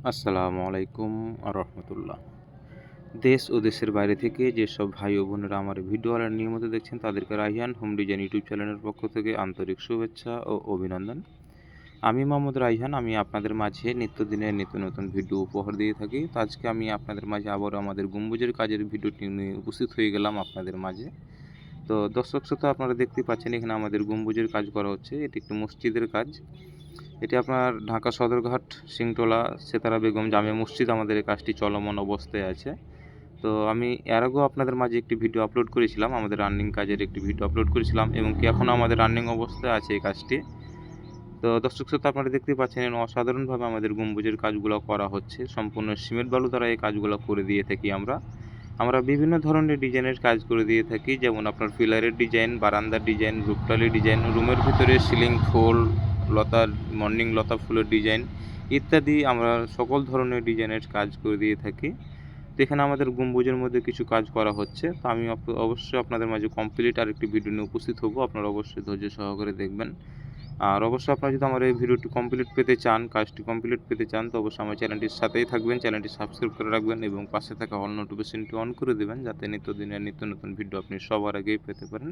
আসসালামু আলাইকুম রহমতুল্লাহ। দেশ ও দেশের বাইরে থেকে যেসব ভাই ও বোনেরা আমার ভিডিওগুলো নিয়মিত দেখছেন তাদেরকে রাইহান হোম ডিজাইন ইউটিউব চ্যানেলের পক্ষ থেকে আন্তরিক শুভেচ্ছা ও অভিনন্দন। আমি মোহাম্মদ রাইহান। আমি আপনাদের মাঝে নিত্যদিনের নিত্য নতুন ভিডিও উপহার দিয়ে থাকি। তো আজকে আমি আপনাদের মাঝে আবারও আমাদের গম্বুজের কাজের ভিডিওটি নিয়ে উপস্থিত হয়ে গেলাম আপনাদের মাঝে। তো দর্শক শ্রোতা, আপনারা দেখতেই পাচ্ছেন এখানে আমাদের গম্বুজের কাজ করা হচ্ছে। এটি একটি মসজিদের কাজ। এটি আপনার ঢাকা সদরঘাট সিংটলা সেতারা বেগম জামে মসজিদ আমাদের এই কাজটি চলমান অবস্থায় আছে। তো আমি এর আগেও আপনাদের মাঝে একটি ভিডিও আপলোড করেছিলাম, আমাদের রানিং কাজের একটি ভিডিও আপলোড করেছিলাম এবং কি এখনও আমাদের রানিং অবস্থায় আছে এই কাজটি। তো দর্শক শ্রোতা, আপনারা দেখতেই পাচ্ছেন অসাধারণভাবে আমাদের গম্বুজের কাজগুলো করা হচ্ছে। সম্পূর্ণ সিমেন্ট বালু দ্বারা এই কাজগুলো করে দিয়ে থাকি আমরা বিভিন্ন ধরনের ডিজাইনের কাজ করে দিয়ে থাকি, যেমন আপনার পিলারের ডিজাইন, বারান্দার ডিজাইন, রূপটালি ডিজাইন, রুমের ভিতরে সিলিং ফুল, লতা মর্নিং লতা ফুলের ডিজাইন ইত্যাদি আমরা সকল ধরনের ডিজাইনের কাজ করে দিয়ে থাকি। তো এখানে আমাদের গম্বুজের মধ্যে কিছু কাজ করা হচ্ছে। তো আমি অবশ্যই আপনাদের মাঝে কমপ্লিট আরেকটি ভিডিও নিয়ে উপস্থিত হব। আপনারা অবশ্যই ধৈর্য সহকারে দেখবেন। আর অবশ্যই আপনারা যদি আমার এই ভিডিওটি কমপ্লিট পেতে চান, কাজটি কমপ্লিট পেতে চান, তো অবশ্যই আমার চ্যানেলটির সাথেই থাকবেন, চ্যানেলটি সাবস্ক্রাইব করে রাখবেন এবং পাশে থাকা অল নোটিফিকেশনটি অন করে দেবেন, যাতে নিত্যদিনের নিত্য নতুন ভিডিও আপনি সবার আগেই পেতে পারেন।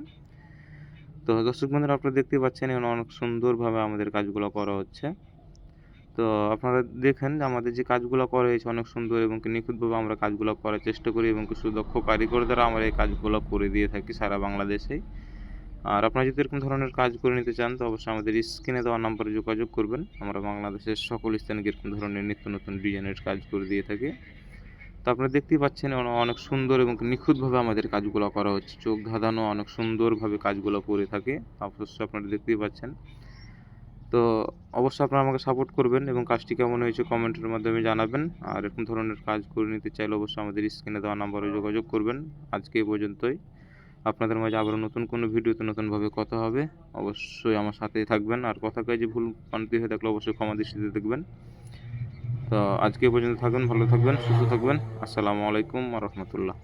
তো দর্শক বন্ধুরা, আপনারা দেখতে পাচ্ছেন এখানে অনেক সুন্দরভাবে আমাদের কাজগুলো করা হচ্ছে। তো আপনারা দেখেন যে আমাদের যে কাজগুলো করা হয়েছে অনেক সুন্দর এবং নিখুঁতভাবে আমরা কাজগুলো করার চেষ্টা করি এবং সুদক্ষ কারিগর দ্বারা আমরা এই কাজগুলো করে দিয়ে থাকি সারা বাংলাদেশেই। আর আপনারা যদি এরকম ধরনের কাজ করে নিতে চান, তো অবশ্যই আমাদের স্ক্রিনে দেওয়া নাম্বারে যোগাযোগ করবেন। আমরা বাংলাদেশের সকল স্থানে এরকম ধরনের নিত্য নতুন ডিজাইনের কাজ করে দিয়ে থাকি। তো আপনারা দেখতেই পাচ্ছেন অনেক সুন্দর এবং নিখুঁতভাবে আমাদের কাজগুলো করা হচ্ছে। চোখ ধাঁধানো অনেক সুন্দরভাবে কাজগুলো করে থাকে। অবশ্যই আপনারা দেখতেই পাচ্ছেন। তো অবশ্যই আপনারা আমাকে সাপোর্ট করবেন এবং কাজটি কেমন হয়েছে কমেন্টের মাধ্যমে জানাবেন। আর এরকম ধরনের কাজ করে নিতে চাইলে অবশ্যই আমাদের স্ক্রিনে দেওয়া নাম্বারে যোগাযোগ করবেন। আজকে এই পর্যন্তই। আপনাদের মাঝে আবারও নতুন কোনো ভিডিওতে নতুনভাবে কথা হবে। অবশ্যই আমার সাথেই থাকবেন। আর কথা কাজে ভুল ভ্রান্তি হয়ে থাকলে অবশ্যই ক্ষমা দৃষ্টিতে দেখবেন। তো আজকে এই পর্যন্ত থাকবেন, ভালো থাকবেন, সুস্থ থাকবেন। আসসালামু আলাইকুম ওয়া রাহমাতুল্লাহ।